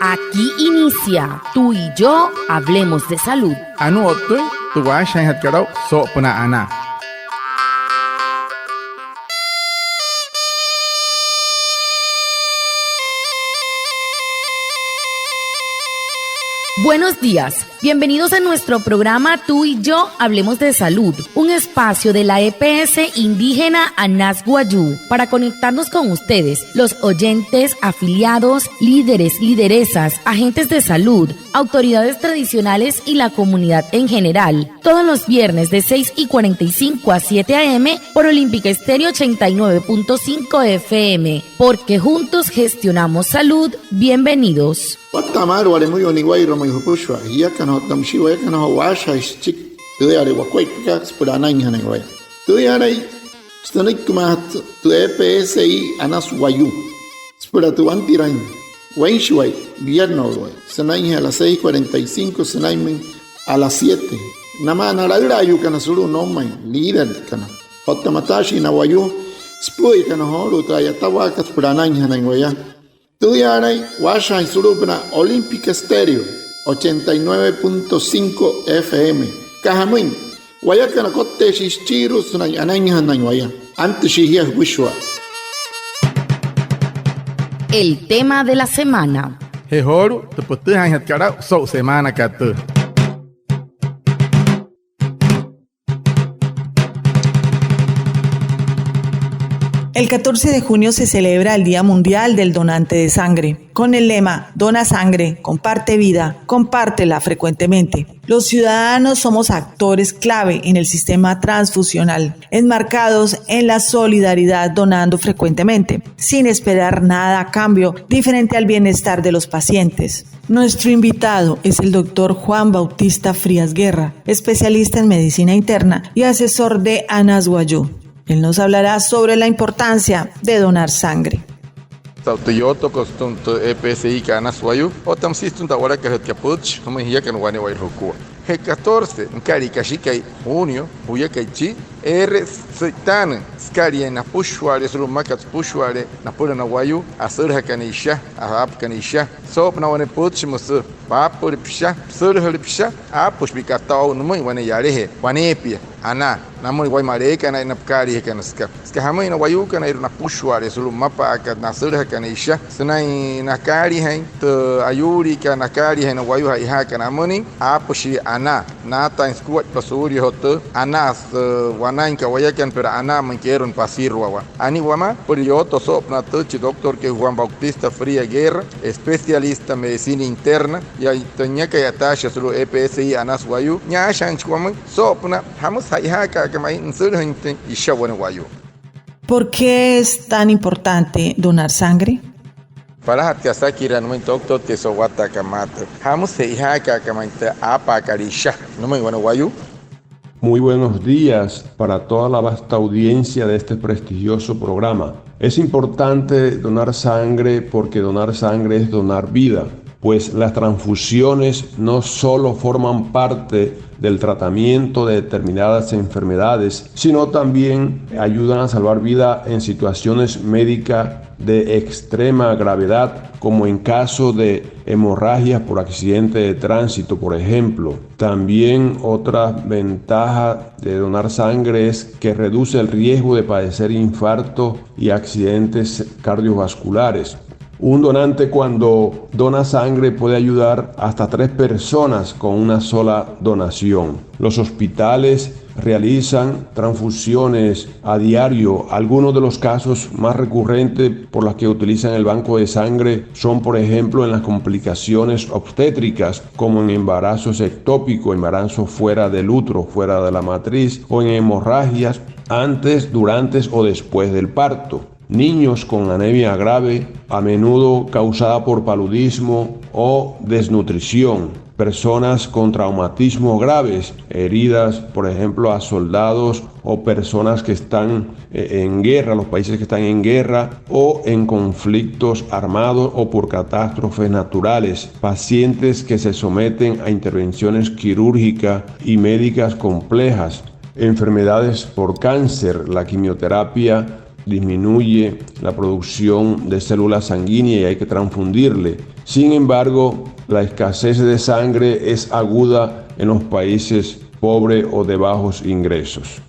Aquí inicia Tú y Yo Hablemos de Salud. Anu otoy, tuwa shay hatkarao so puna ana. Buenos días, bienvenidos a nuestro programa Tú y Yo Hablemos de Salud, un espacio de la EPS indígena Anas Guayú para conectarnos con ustedes, los oyentes, afiliados, líderes, lideresas, agentes de salud, autoridades tradicionales y la comunidad en general, todos los viernes de 6:45 a 7 a.m. por Olímpica Estéreo 89.5 FM, porque juntos gestionamos salud. Bienvenidos. Watamar waremu yoniguay romo yupushwa yakano tamshiwa yakano washa ischik tuyare wakwaitka spurana inhaniguay tuyare stonikmat tu EPSI Anas Guayú spuratu antiran wainshway viernes sanay a las 6:45 sanay a las 7 nama naralra yukana suru no man líder kana hotamatashi na Guayú spuy kana horu trayatawa spurana inhaniguay Tuyaray, Washa y Surupna, Olímpica Estéreo, 89.5 FM. Cajamuin, Guayacana Cote Shichiru, Sunay Anaña Nañuaya, antes Shihia Wishwa. El tema de la semana. Hehoru, te putejan hatkarao so semana katu. El 14 de junio se celebra el Día Mundial del Donante de Sangre, con el lema Dona sangre, comparte vida, compártela frecuentemente. Los ciudadanos somos actores clave en el sistema transfusional, enmarcados en la solidaridad donando frecuentemente, sin esperar nada a cambio, diferente al bienestar de los pacientes. Nuestro invitado es el doctor Juan Bautista Frías Guerra, especialista en medicina interna y asesor de Anas Guayú. Él nos hablará sobre la importancia de donar sangre. Tautoyoto costunto EPSI Anas Guayú, o tamsistun tawara que hetkapuch, como hija que no guane guayrucua. El 14, Nkari Kashikai, junio, Buyakaichi, Sitana, Skari en Apushware, Sulumakat Pushware, Napura Guayú, Azurja Kanisha, Ahab Kanisha, Sop Nawane Puchmus, Papur Pisha, Surhul Pisha, Apush Bicatao, Numi, Waneyarehe, Wanepia, Ana, Namur Guaymareca, Napkari Kanaska, Skahamina Guayuka, Napushware, Sulumapa, Nazurja Kanisha, Sunai Nakari, Ayuri, Kanakari, and Guayu Hakan Amoni, Apushi, Ana, Nata, and Squat Pasuri Hotel, Anas, Wanain Kawayakan, pero Ana Manqueron Pasirwa. Aniwama, Purioto Sopna Tuchi, doctor que Juan Bautista Frías Guerra, especialista en medicina interna, y Toñaca y Atasha, su EPSI Anas Guayú, Nyashan Chwaman, Sopna, Hamus Hayaka, que me insurgente y Shawan Guayú. ¿Por qué es tan importante donar sangre? Para Hatiasaki Ranui Doctor Tesowata Kamata, Hamus Hayaka, Kamanta Apa Karisha, no me bueno Guayú. Muy buenos días para toda la vasta audiencia de este prestigioso programa. Es importante donar sangre porque donar sangre es donar vida, pues las transfusiones no solo forman parte del tratamiento de determinadas enfermedades, sino también ayudan a salvar vida en situaciones médicas de extrema gravedad, como en caso de hemorragias por accidente de tránsito, por ejemplo. También otra ventaja de donar sangre es que reduce el riesgo de padecer infarto y accidentes cardiovasculares. Un donante cuando dona sangre puede ayudar hasta 3 personas con una sola donación. Los hospitales realizan transfusiones a diario. Algunos de los casos más recurrentes por los que utilizan el banco de sangre son, por ejemplo, en las complicaciones obstétricas, como en embarazos ectópicos, embarazo fuera del útero, fuera de la matriz, o en hemorragias antes, durante o después del parto. Niños con anemia grave, a menudo causada por paludismo o desnutrición. Personas con traumatismos graves, heridas, por ejemplo, a soldados o personas que están en guerra, los países que están en guerra o en conflictos armados o por catástrofes naturales. Pacientes que se someten a intervenciones quirúrgicas y médicas complejas. Enfermedades por cáncer, la quimioterapia disminuye la producción de células sanguíneas y hay que transfundirle. Sin embargo, la escasez de sangre es aguda en los países pobres o de bajos ingresos.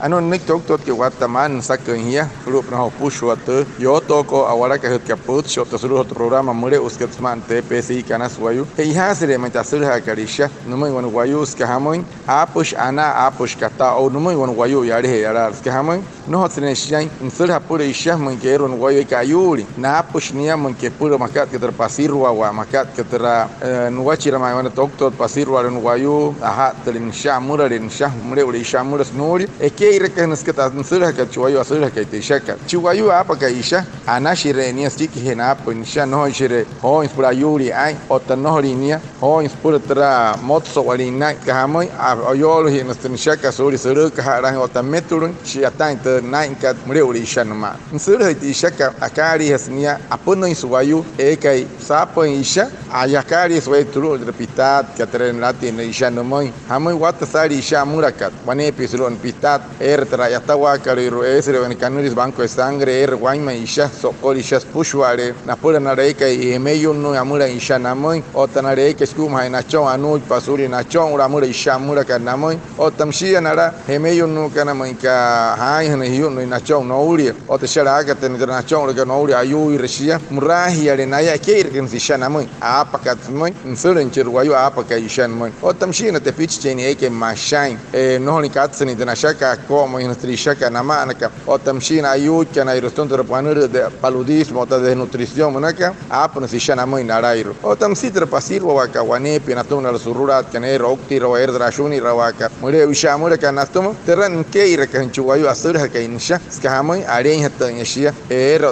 Anon nik tok tot ke wataman sakenya grup na push water yo toko awara ka het kaput shot seluruh programa mure uskatman TPSI kana suayu e hasre menta sulha karisha numai wan wayu ska hamoin apush ana apush kata o numai wan wayu yare yara ska hamoin no hotsne shai sulha pura isha man ke ron wayu kayuri na apush nia man ke pura makat ke terpasirwa wa makat ke tera nuwachira mai wan tok tot pasirwa ron wayu aha telin sha mura rin sha mure uri sha mura snuri e ke irekan skata sulha ka chuayu sulha ka tishaka chuayu apa ka isha ana shirenia stiki hena pun sha no shire ho inspira yuri ai otano rinia ho inspira tra motso walina ka hamoi ayolo hin stishaka suri suru ka harang otameturun shi atang te nain ka mure uri sha nama sulha tishaka akari hasnia apuno insuayu e kai sapo isha ayakari swai turu repitat ka tren latin isha no moi hamoi wata sari isha murakat wane pisulon pitat tra yatawa kariru esre ven kanuris banco de sangre guaima isha sokol isha pushware na pura na reika y meyo no amura isha namoy o tanare que skuma na chon anu pasuri na chon ura amura isha amura ka namoy o tamshia nara meyo no kana moy ka hai ne hiyo no na chon no uri o te shara ka te na chon ka no uri ayu irshia murahi ale na ya ke irkin isha namoy apa ka moy nsuren chirwayo apa ka isha moy o tamshia na te pitch cheni eke mashain no ni katseni de na shaka como en nutrición namanaka o tamshin ayud que na iroston de panur de paludismo o de nutrición manaka apno si shana muy narairo o tamsitra pasir wa kawane pinatuna sururat que ne rokti ro erdrashuni rawaka mure ushamura que nastomo terran que ir que chuayo asura que insha skahamoy aren hatan yashia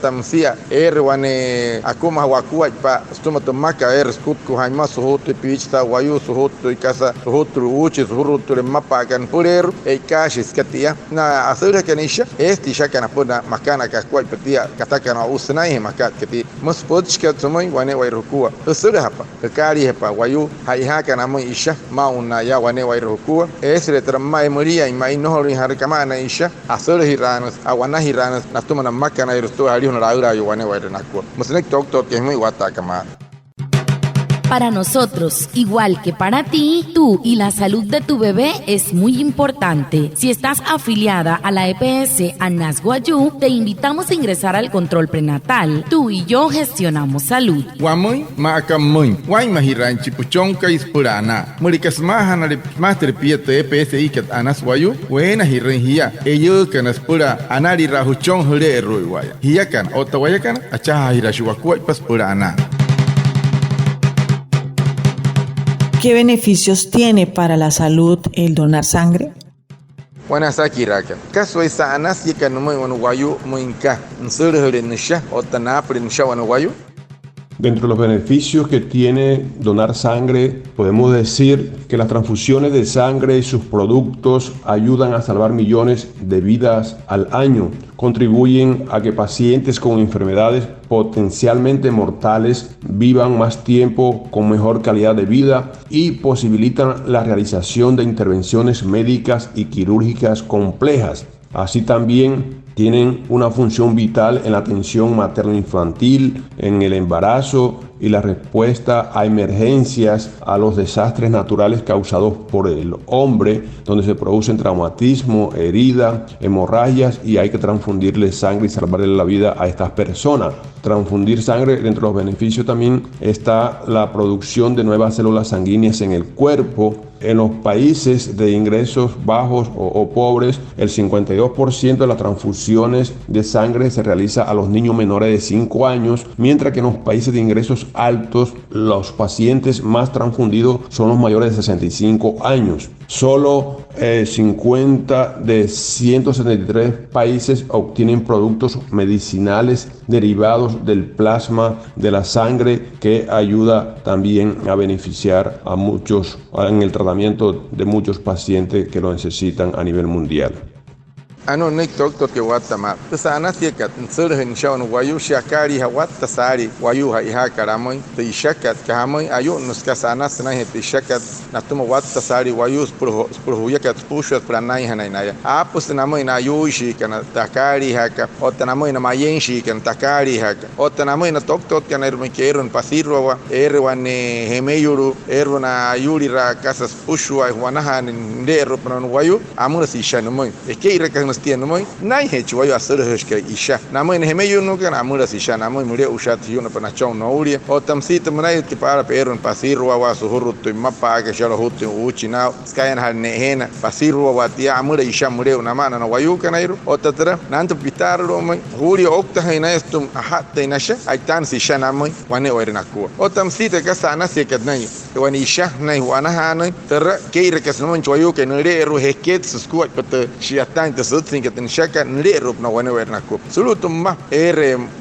tamsia wane akuma wakua pa stomato maka skut ku haima suhut pichta wayu suhut ikasa suhut uchi suhut mapa kan purer e kashi skatia na asura kanisha esti shakana puna makana ka kwai patia kataka na usnai makat kati muspodchka tumoi wane wairukua asura hapa kari hapa wayu haihaka na moi isha mauna ya wane wairukua esre tramai moria mai nohori harkamana isha asura hiranos awana hiranos na tuma na makana irusto ali na raura yo wane wairenakua musnek tok tok que es muy watakama. Para nosotros, igual que para ti, tú y la salud de tu bebé es muy importante. Si estás afiliada a la EPS Anas Guayú, te invitamos a ingresar al control prenatal. Tú y yo gestionamos salud. Guamoy, macamoy, guaymahiran chipuchonca ispurana. Murikas mahan master piete EPS ikat Anas Guayú, buena hirrenhia. Ello que nos pura anari rajuchon hule ruiguaya. Hiakan, otawayakan, achaha hirashuakuay paspurana. ¿Qué beneficios tiene para la salud el donar sangre? Buenas akiraka. Caso esa anas y que no muy guayu muy inca. Nsure nisha o tanapre nisha guayu. Dentro de los beneficios que tiene donar sangre, podemos decir que las transfusiones de sangre y sus productos ayudan a salvar millones de vidas al año. Contribuyen a que pacientes con enfermedades potencialmente mortales vivan más tiempo con mejor calidad de vida y posibilitan la realización de intervenciones médicas y quirúrgicas complejas. Así también tienen una función vital en la atención materno-infantil, en el embarazo y la respuesta a emergencias, a los desastres naturales causados por el hombre, donde se producen traumatismo, heridas, hemorragias y hay que transfundirle sangre y salvarle la vida a estas personas. Transfundir sangre, dentro de los beneficios también está la producción de nuevas células sanguíneas en el cuerpo. En los países de ingresos bajos o pobres, el 52% de las transfusiones de sangre se realiza a los niños menores de 5 años, mientras que en los países de ingresos altos, los pacientes más transfundidos son los mayores de 65 años. Solo 50 de 173 países obtienen productos medicinales derivados del plasma de la sangre, que ayuda también a beneficiar a muchos en el tratamiento de muchos pacientes que lo necesitan a nivel mundial. ano nek tok ke watama sana siekat serhen shawn wayu syakari hawat tasari wayu ha karamoy te syakat kamoy ayu nuska sana senai te syakat natuma wat tasari wayu por huyakat pushat pranai hanainaya apus namoy na yushi kana takari haka otanamoy na mayenshi kan takari haka otanamoy na tok kana ermekeron pasirwa erwane hemeyuru erwana yuri ra kasas pushwa wanahan ndero pran wayu amura si shanumoy ekeira tiene muy nai hecho voy a hacer es que isha namo en hemeyo no que namura si isha namo muria ushat yo no panachon no uria o tamsita manai que para pero en pasirro wa su hurto y mapa que ya lo huto uchina skayan hal nehena pasirro wa tia amura isha muria una mana no wayu kanairo o tatra nanto pitarro mai uria okta hena estum ahatta inasha aitan si isha namo wane oirna ku o tamsita ka sana si que nai wani isha nai wana hana terra que ir que no wayu que no re ru heket su sku pat shiatan sin que ten shaka nlerup na wane wernaku sulutumma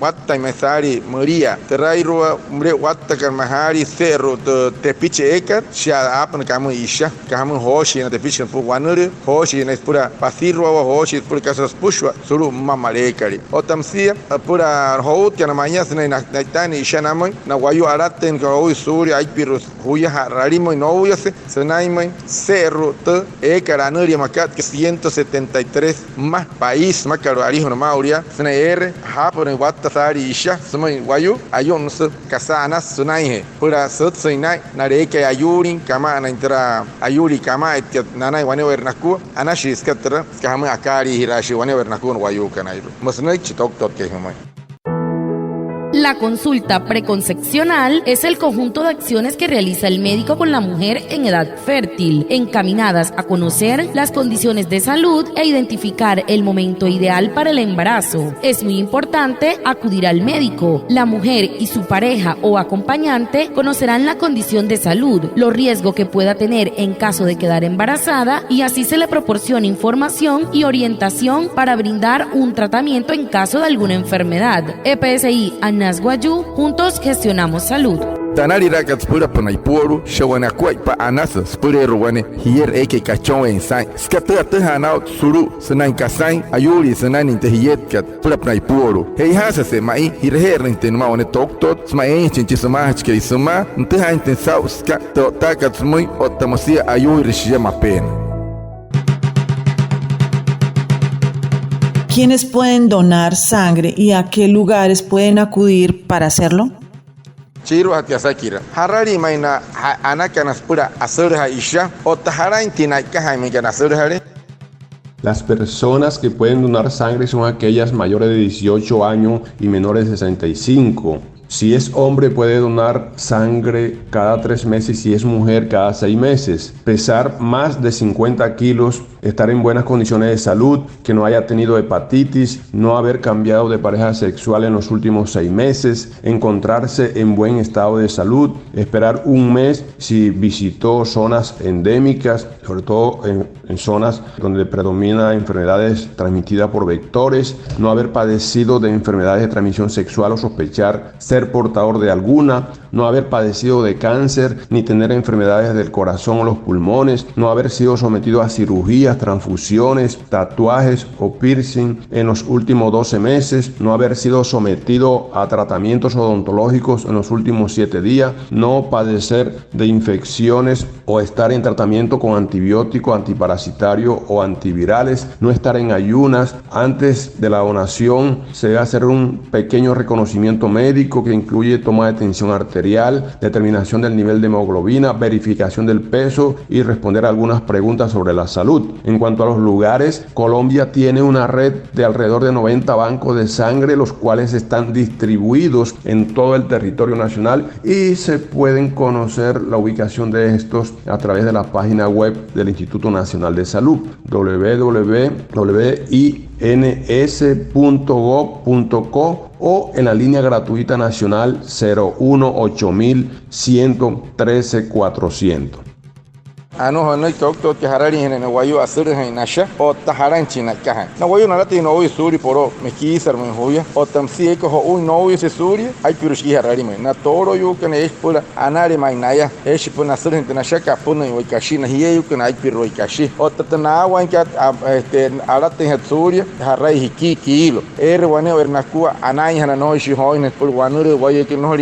watta mesari maria terairu mre watta kan mahari cerro te piche ekat sha apan kamu isha kamu hoshi na te piche pu wanure hoshi na pura pasirwa hoshi pura kasas pushwa sulu mamale kari otamsia pura hout kana manya sina na tani isha namoy na wayu araten ko hoy suri ay pirus huya hararimo no huyase senaimay cerro te ekaranuri makat que 173 más país más caro arijo no mauria sna japon wattasari isha sumai wayu ayon su kasana sunai pura sut sinai nareke ayurin kama na intra ayuri kama nanai wane wernaku anashi skatra kama akari hirashi wane wernaku wayu kanairu musnai chitok ke humai. La consulta preconcepcional es el conjunto de acciones que realiza el médico con la mujer en edad fértil, encaminadas a conocer las condiciones de salud e identificar el momento ideal para el embarazo. Es muy importante acudir al médico. La mujer y su pareja o acompañante conocerán la condición de salud, los riesgos que pueda tener en caso de quedar embarazada y así se le proporciona información y orientación para brindar un tratamiento en caso de alguna enfermedad. EPSI Anas Guayú, juntos gestionamos salud. Tanari rakat spura panai poru shawana kwai pa anasa spure ruwane hier eke kachon ensai skata tehana suru senai kasai ayuri senai inte hiet kat pura panai poru hei hasa se mai hirher inte ma one toktot smai chinchi sama ke isuma nteha inte sau ska to takat muy otamosia ayuri shema pen. ¿Quiénes pueden donar sangre y a qué lugares pueden acudir para hacerlo? Chiru hatiasakira harari maina anakanas pura asurha isha o tahara intina kahaime ganasurhare. Las personas que pueden donar sangre son aquellas mayores de 18 años y menores de 65. Si es hombre puede donar sangre cada 3 meses, si es mujer cada 6 meses. Pesar más de 50 kilos, estar en buenas condiciones de salud, que no haya tenido hepatitis, no haber cambiado de pareja sexual en los últimos 6 meses, encontrarse en buen estado de salud, esperar 1 mes si visitó zonas endémicas, sobre todo en zonas donde predominan enfermedades transmitidas por vectores, no haber padecido de enfermedades de transmisión sexual o sospechar ser portador de alguna, no haber padecido de cáncer ni tener enfermedades del corazón o los pulmones, no haber sido sometido a cirugías, transfusiones, tatuajes o piercing en los últimos 12 meses, no haber sido sometido a tratamientos odontológicos en los últimos 7 días, no padecer de infecciones o estar en tratamiento con antibióticos, antiparasitarios o antivirales, no estar en ayunas. Antes de la donación se debe hacer un pequeño reconocimiento médico que incluye toma de tensión arterial, determinación del nivel de hemoglobina, verificación del peso y responder algunas preguntas sobre la salud. En cuanto a los lugares, Colombia tiene una red de alrededor de 90 bancos de sangre, los cuales están distribuidos en todo el territorio nacional y se pueden conocer la ubicación de estos a través de la página web del Instituto Nacional de Salud, www.ins.gov.co o en la línea gratuita nacional 018 113 400. ano no doctor que harari en wayu asur en nasha o taharan china kahan na wayu na lati no suri poro me kisar me hoya o tamsi ko ho no se suri ai pirushi harari me na toro yu kan es pula anari mai naya es puna asur en nasha ka puna yu kashi na hiye yu kan ai piro kashi o tatana wan ka alati het suri harai hiki kilo wane nakua anai hana no shi ho en pul wanure wayu que no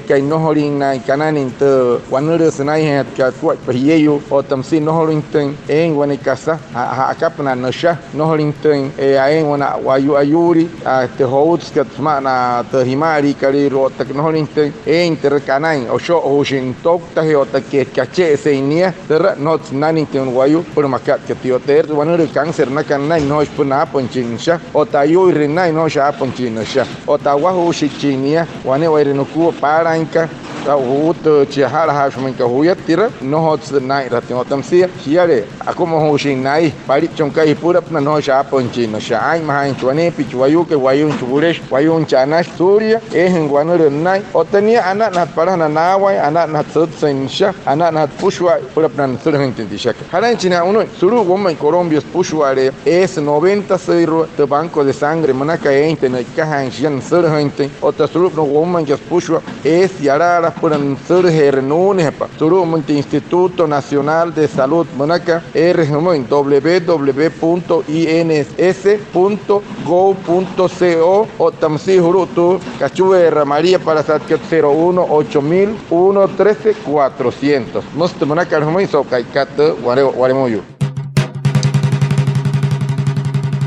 kai no horin na kanani te wanure sanai het ka kwa hiye yu o tamsi no horinten en wane casa akapna nasha no horinten en wana wayu ayuri te hots que mana te himari kali ro te no horinten en ter kanai o sho o shin tok ta he o te que kache se inia ter not nani ten wayu por makat que tio ter wanure cáncer na kanai no es puna ponchinsha o tayu rinai no sha ponchinsha o tawahu shichinia wane waire no ku paranka ut chihara hashman ka huyatira no hots nai ratio tamsia hiare akomo hoshin nai pari chonkai pura apna no sha ponchino sha ai mahan chwane pichwayu ke wayun chuburesh wayun chanash surya en guanur nai otania anak nat parana nawai anak nat sensha anak nat pushwa pura apna surhen tindishak haran china uno suru gomma en Colombia pushware es 96 de banco de sangre manaka ente na kahan shan surhen ota suru no gomma en pushwa es yarara puran surge renune pa suru monte Instituto Nacional de Salud Monaca en www.inss.gov.co o tamsi hurutu cachuera María para satket 01 8000 113 400 most Monaca homoin so kaikat waremoyu.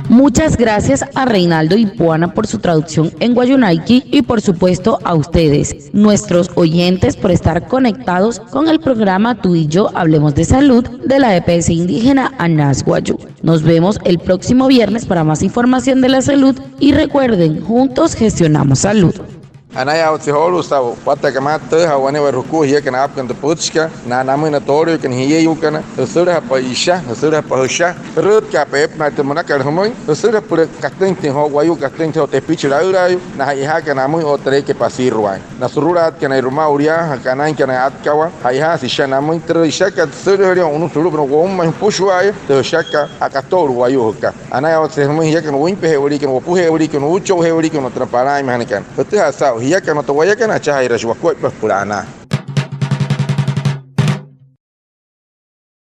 Muchas gracias a Reinaldo Ipuana por su traducción en Guayunaiki y por supuesto a ustedes, nuestros oyentes, por estar conectados con el programa Tú y Yo Hablemos de Salud de la EPS indígena Anas Guayú. Nos vemos el próximo viernes para más información de la salud y recuerden, juntos gestionamos salud. Anaya otsiholu sabo wata kamata hawane waruku hiya kana apkan de putska na namina torio kan hiya yukana sura pa isha sura pa husha rut ka pep na temana kar homoy sura pura katente ho wayu katente te pichira urayu na hiya kana muy otre que pasirwan na sururat kana ruma uria kana kana atkawa hiya si shana muy tre shaka sura rio unu suru no gomma pushwa te shaka akator wayu hoka anaya otsiholu hiya kan wimpe heuri kan opu heuri kan ucho heuri kan otra para imanikan te hasa hiya kan to waya kan acha ira shwa ko purana